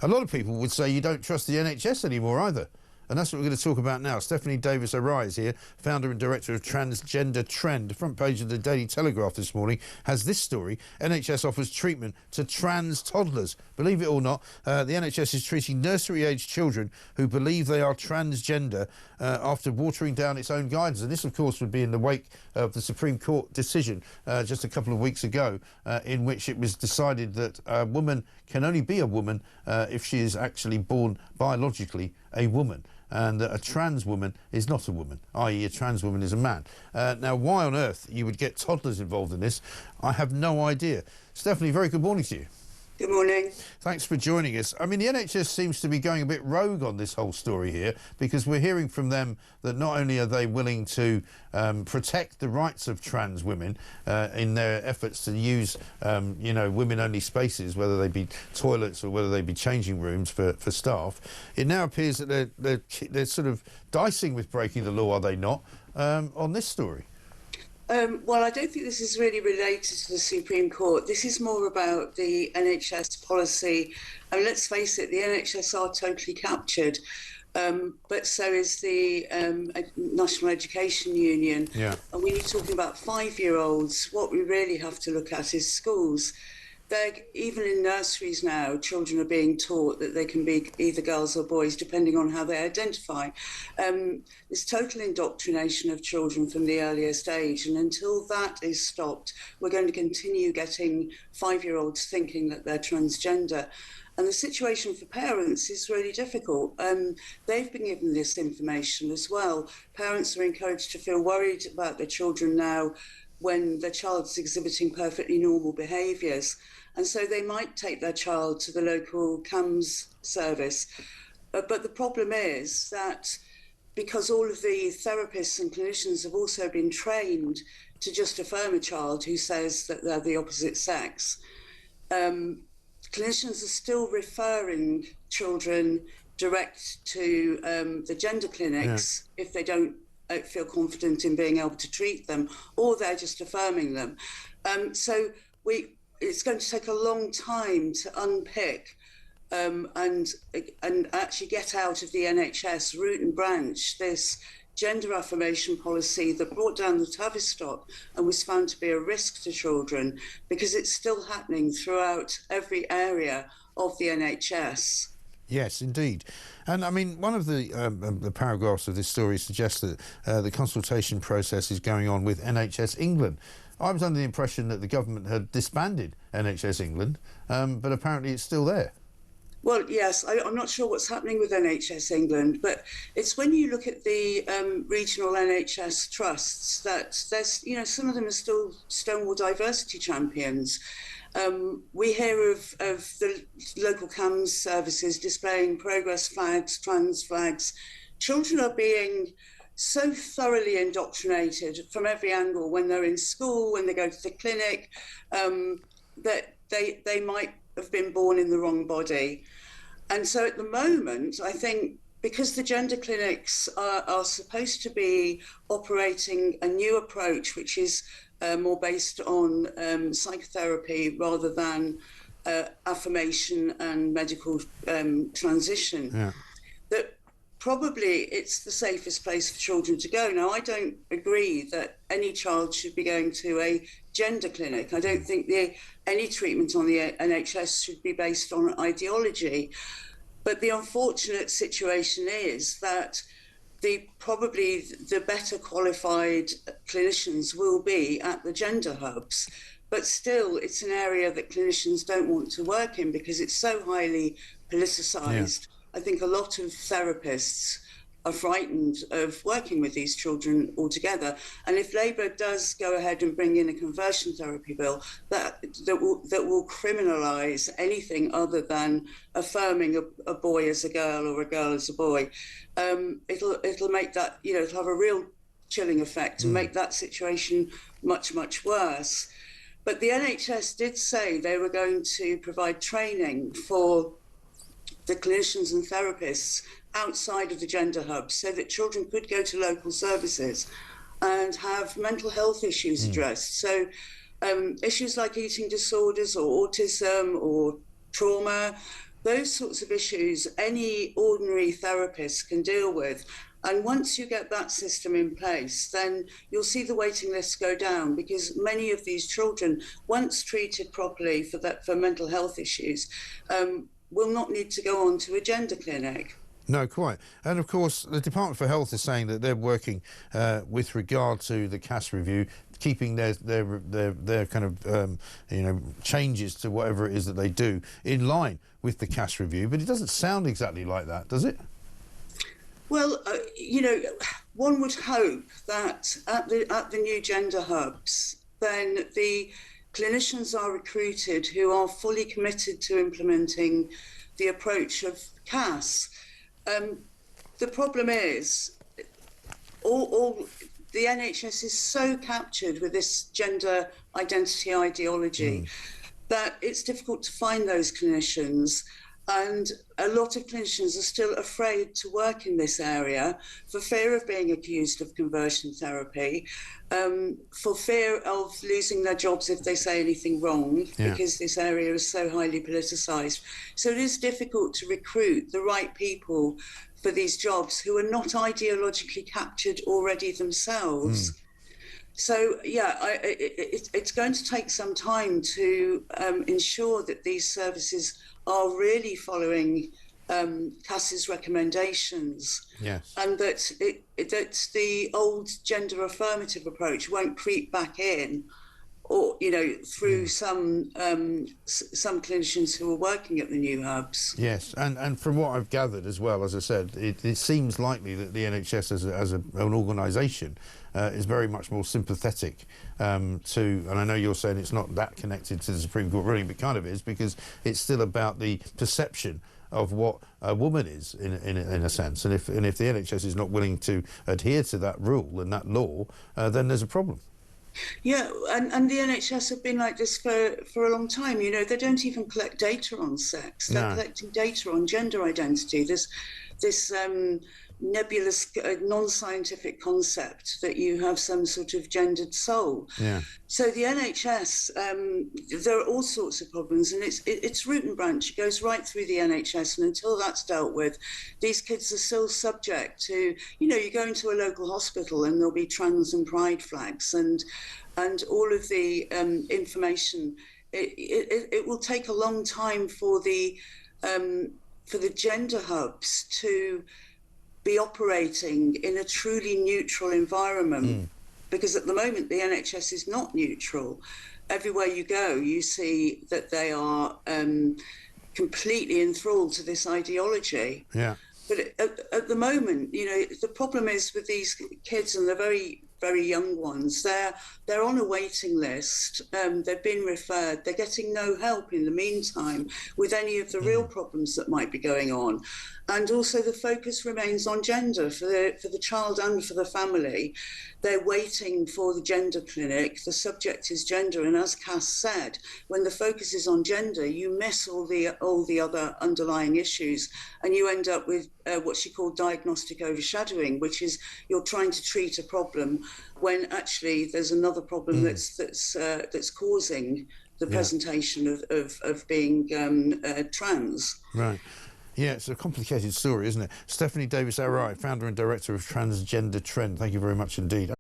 A lot of people would say you don't trust the NHS anymore either. And that's what we're going to talk about now. Stephanie Davies-Arai is here, founder and director of Transgender Trend. The front page of the Daily Telegraph this morning has this story. NHS offers treatment to trans toddlers. Believe it or not, the NHS is treating nursery-aged children who believe they are transgender after watering down its own guidance. And this, of course, would be in the wake of the Supreme Court decision just a couple of weeks ago in which it was decided that a woman can only be a woman if she is actually born biologically a woman, and that a trans woman is not a woman, i.e. a trans woman is a man. Now, why on earth you would get toddlers involved in this, I have no idea. Stephanie, very good morning to you. Good morning. Thanks for joining us. I mean, the NHS seems to be going a bit rogue on this whole story here, because we're hearing from them that not only are they willing to protect the rights of trans women in their efforts to use, you know, women-only spaces, whether they be toilets or whether they be changing rooms for staff, it now appears that they're sort of dicing with breaking the law, are they not, on this story? Well, I don't think this is really related to the Supreme Court. This is more about the NHS policy. I mean, let's face it, the NHS are totally captured, but so is the National Education Union. Yeah. And when you're talking about 5-year-olds, what we really have to look at is schools. Even in nurseries now, children are being taught that they can be either girls or boys, depending on how they identify. There's total indoctrination of children from the earliest age, and until that is stopped, we're going to continue getting 5-year-olds thinking that they're transgender. And the situation for parents is really difficult. They've been given this information as well. Parents are encouraged to feel worried about their children now when their child's exhibiting perfectly normal behaviours. And so they might take their child to the local CAMHS service. But the problem is that because all of the therapists and clinicians have also been trained to just affirm a child who says that they're the opposite sex, clinicians are still referring children direct to the gender clinics if they don't feel confident in being able to treat them, or they're just affirming them. So it's going to take a long time to unpick and actually get out of the NHS root and branch this gender affirmation policy that brought down the Tavistock and was found to be a risk to children, because it's still happening throughout every area of the NHS. Yes, indeed. And I mean, one of the paragraphs of this story suggests that the consultation process is going on with NHS England. I was under the impression that the government had disbanded NHS England, but apparently it's still there. Well, yes, I'm not sure what's happening with NHS England, but it's when you look at the regional NHS trusts that there's, you know, some of them are still Stonewall diversity champions. We hear of the local CAMHS services displaying progress flags, trans flags. Children are being so thoroughly indoctrinated from every angle when they're in school, when they go to the clinic, that they might have been born in the wrong body. And so at the moment, I think because the gender clinics are supposed to be operating a new approach, which is more based on psychotherapy rather than affirmation and medical transition, that probably it's the safest place for children to go. Now, I don't agree that any child should be going to a gender clinic. I don't think any treatment on the NHS should be based on ideology. But the unfortunate situation is that probably the better qualified clinicians will be at the gender hubs. But still, it's an area that clinicians don't want to work in because it's so highly politicised. I think a lot of therapists are frightened of working with these children altogether. And if Labour does go ahead and bring in a conversion therapy bill that will criminalise anything other than affirming a boy as a girl or a girl as a boy, it'll make that, you know, it'll have a real chilling effect and make that situation much, much worse. But the NHS did say they were going to provide training for the clinicians and therapists outside of the gender hubs so that children could go to local services and have mental health issues addressed. So issues like eating disorders or autism or trauma those sorts of issues any ordinary therapist can deal with. And once you get that system in place, then you'll see the waiting lists go down, because many of these children, once treated properly for mental health issues, will not need to go on to a gender clinic. No, quite. And of course, the Department for Health is saying that they're working with regard to the CAS review, keeping their kind of changes to whatever it is that they do in line with the CAS review. But it doesn't sound exactly like that, does it? Well, one would hope that at the new gender hubs, then the clinicians are recruited who are fully committed to implementing the approach of CAS. The problem is, all the NHS is so captured with this gender identity ideology that it's difficult to find those clinicians. And a lot of clinicians are still afraid to work in this area for fear of being accused of conversion therapy, for fear of losing their jobs if they say anything wrong, because this area is so highly politicised. So it is difficult to recruit the right people for these jobs who are not ideologically captured already themselves. So, yeah, it's going to take some time to ensure that these services are really following CAS's recommendations, and that that the old gender affirmative approach won't creep back in, or through some clinicians who are working at the new hubs. Yes, and from what I've gathered as well, as I said, it seems likely that the NHS as an organisation is very much more sympathetic to, and I know you're saying it's not that connected to the Supreme Court ruling, but kind of is, because it's still about the perception of what a woman is in a sense, and if the NHS is not willing to adhere to that rule and that law, then there's a problem. Yeah, and the NHS have been like this for a long time. They don't even collect data on sex. They're collecting data on gender identity. This nebulous, non-scientific concept that you have some sort of gendered soul. So the NHS, there are all sorts of problems, and it's root and branch. It goes right through the NHS, and until that's dealt with, these kids are still subject to, you go into a local hospital and there'll be trans and pride flags and all of the information. It will take a long time for the gender hubs to be operating in a truly neutral environment, because at the moment the NHS is not neutral. Everywhere you go, you see that they are completely enthralled to this ideology. But at the moment, the problem is with these kids, and they're very, very young ones, they're on a waiting list, they've been referred, they're getting no help in the meantime with any of the real problems that might be going on. And also the focus remains on gender for the child and for the family. They're waiting for the gender clinic. The subject is gender, and as Cass said, when the focus is on gender, you miss all the other underlying issues, and you end up with what she called diagnostic overshadowing, which is you're trying to treat a problem when actually there's another problem that's causing the presentation of being trans. Right. Yeah, it's a complicated story, isn't it? Stephanie Davies-Arai, founder and director of Transgender Trend. Thank you very much indeed.